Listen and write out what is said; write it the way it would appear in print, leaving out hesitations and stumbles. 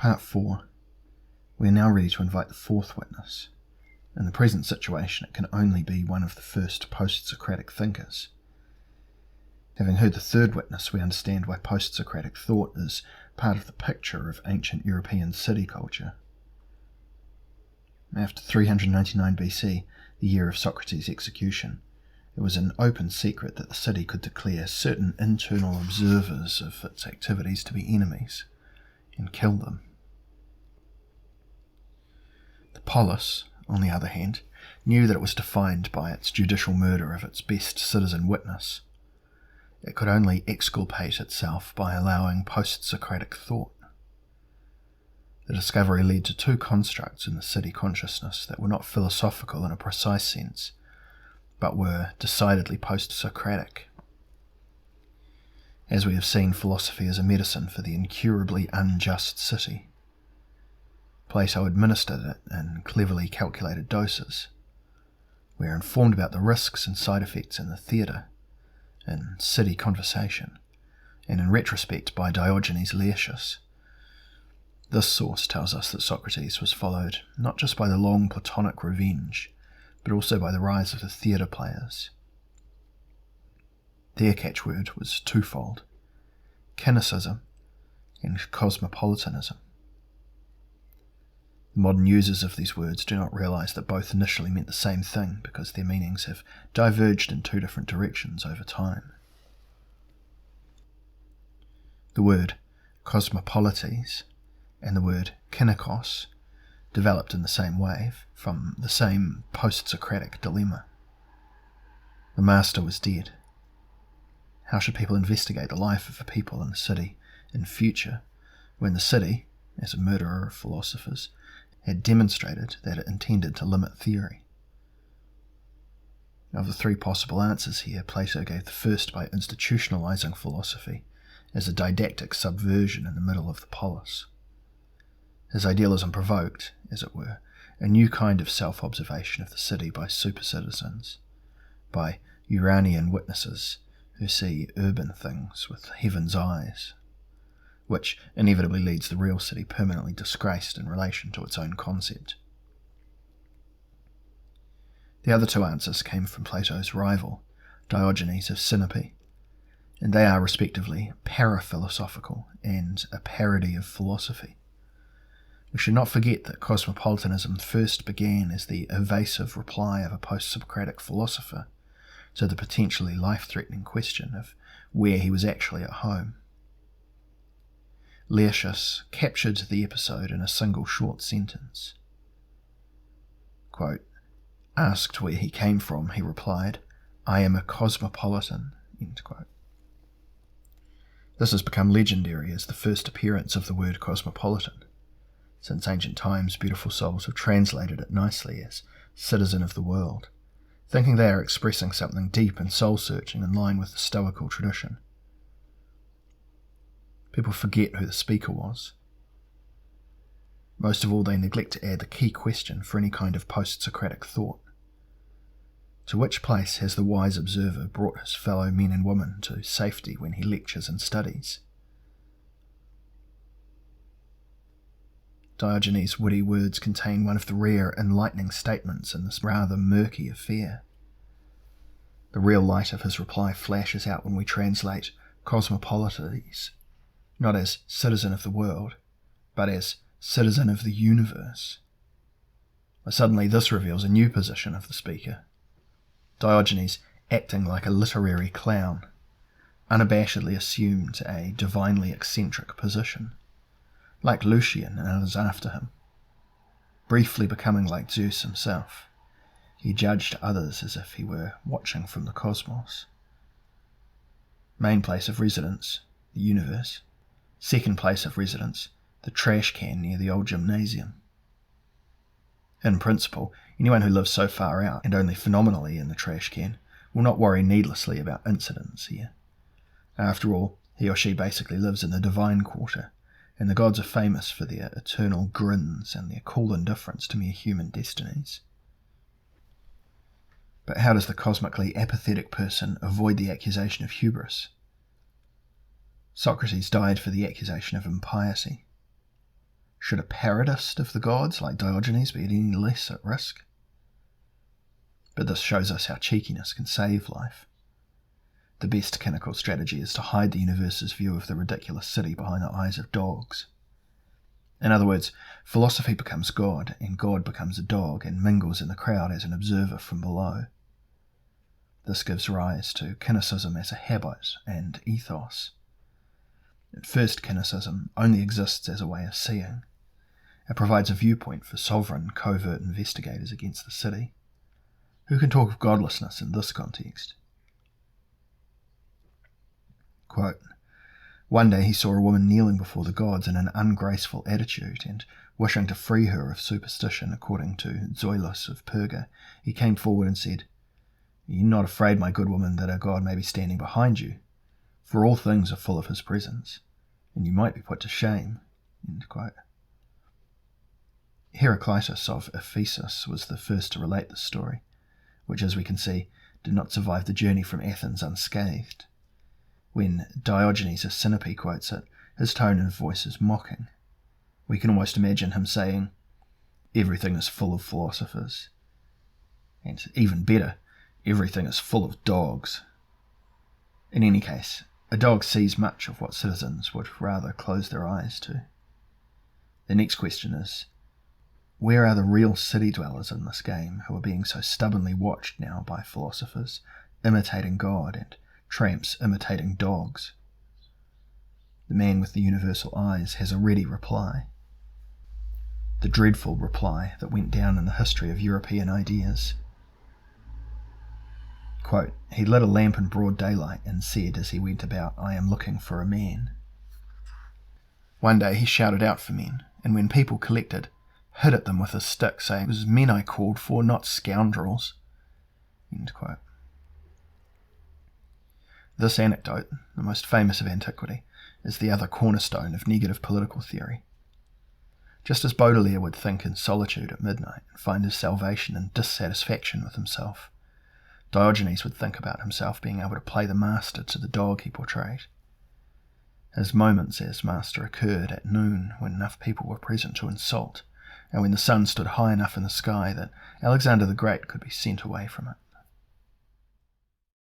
Part 4. We are now ready to invite the fourth witness. In the present situation, it can only be one of the first post-Socratic thinkers. Having heard the third witness, we understand why post-Socratic thought is part of the picture of ancient European city culture. After 399 BC, the year of Socrates' execution, it was an open secret that the city could declare certain internal observers of its activities to be enemies and kill them. The polis, on the other hand, knew that it was defined by its judicial murder of its best citizen witness. It could only exculpate itself by allowing post-Socratic thought. The discovery led to two constructs in the city consciousness that were not philosophical in a precise sense, but were decidedly post-Socratic. As we have seen, philosophy is a medicine for the incurably unjust city. Plato administered it in cleverly calculated doses. We are informed about the risks and side effects in the theatre, in city conversation, and in retrospect by Diogenes Laertius. This source tells us that Socrates was followed not just by the long Platonic revenge, but also by the rise of the theatre players. Their catchword was twofold: cynicism and cosmopolitanism. The modern users of these words do not realise that both initially meant the same thing because their meanings have diverged in two different directions over time. The word cosmopolites and the word kynikos developed in the same wave from the same post-Socratic dilemma. The master was dead. How should people investigate the life of a people in the city in future when the city, as a murderer of philosophers, had demonstrated that it intended to limit theory? Of the three possible answers here, Plato gave the first by institutionalizing philosophy as a didactic subversion in the middle of the polis. His idealism provoked, as it were, a new kind of self-observation of the city by super-citizens, by Uranian witnesses who see urban things with heaven's eyes, which inevitably leads the real city permanently disgraced in relation to its own concept. The other two answers came from Plato's rival, Diogenes of Sinope, and they are respectively paraphilosophical and a parody of philosophy. We should not forget that cosmopolitanism first began as the evasive reply of a post-Socratic philosopher to the potentially life-threatening question of where he was actually at home. Laertius captured the episode in a single short sentence. Quote, "Asked where he came from, he replied, 'I am a cosmopolitan.'" End quote. This has become legendary as the first appearance of the word cosmopolitan. Since ancient times, beautiful souls have translated it nicely as citizen of the world, thinking they are expressing something deep and soul-searching in line with the Stoical tradition. People forget who the speaker was. Most of all, they neglect to add the key question for any kind of post-Socratic thought. To which place has the wise observer brought his fellow men and women to safety when he lectures and studies? Diogenes' witty words contain one of the rare enlightening statements in this rather murky affair. The real light of his reply flashes out when we translate cosmopolites not as citizen of the world, but as citizen of the universe. Suddenly this reveals a new position of the speaker. Diogenes, acting like a literary clown, unabashedly assumed a divinely eccentric position, like Lucian and others after him. Briefly becoming like Zeus himself, he judged others as if he were watching from the cosmos. Main place of residence, the universe. Second place of residence, the trash can near the old gymnasium. In principle, anyone who lives so far out, and only phenomenally in the trash can, will not worry needlessly about incidents here. After all, he or she basically lives in the divine quarter, and the gods are famous for their eternal grins and their cool indifference to mere human destinies. But how does the cosmically apathetic person avoid the accusation of hubris? Socrates died for the accusation of impiety. Should a parodist of the gods like Diogenes be any less at risk? But this shows us how cheekiness can save life. The best cynical strategy is to hide the universe's view of the ridiculous city behind the eyes of dogs. In other words, philosophy becomes God, and God becomes a dog and mingles in the crowd as an observer from below. This gives rise to cynicism as a habit and ethos. At first, cynicism only exists as a way of seeing. It provides a viewpoint for sovereign, covert investigators against the city. Who can talk of godlessness in this context? Quote, "One day he saw a woman kneeling before the gods in an ungraceful attitude, and wishing to free her of superstition according to Zoilus of Perga, he came forward and said, 'Are you not afraid, my good woman, that a god may be standing behind you? For all things are full of his presence, and you might be put to shame.'" End quote. Heraclitus of Ephesus was the first to relate this story, which, as we can see, did not survive the journey from Athens unscathed. When Diogenes of Sinope quotes it, his tone of voice is mocking. We can almost imagine him saying, "Everything is full of philosophers," and even better, "Everything is full of dogs." In any case, a dog sees much of what citizens would rather close their eyes to. The next question is, where are the real city dwellers in this game who are being so stubbornly watched now by philosophers imitating God and tramps imitating dogs? The man with the universal eyes has a ready reply. The dreadful reply that went down in the history of European ideas. Quote, "He lit a lamp in broad daylight and said as he went about, 'I am looking for a man.' One day he shouted out for men, and when people collected, hit at them with his stick, saying, 'It was men I called for, not scoundrels.'" End quote. This anecdote, the most famous of antiquity, is the other cornerstone of negative political theory. Just as Baudelaire would think in solitude at midnight and find his salvation in dissatisfaction with himself, Diogenes would think about himself being able to play the master to the dog he portrayed. His moments as master occurred at noon when enough people were present to insult, and when the sun stood high enough in the sky that Alexander the Great could be sent away from it.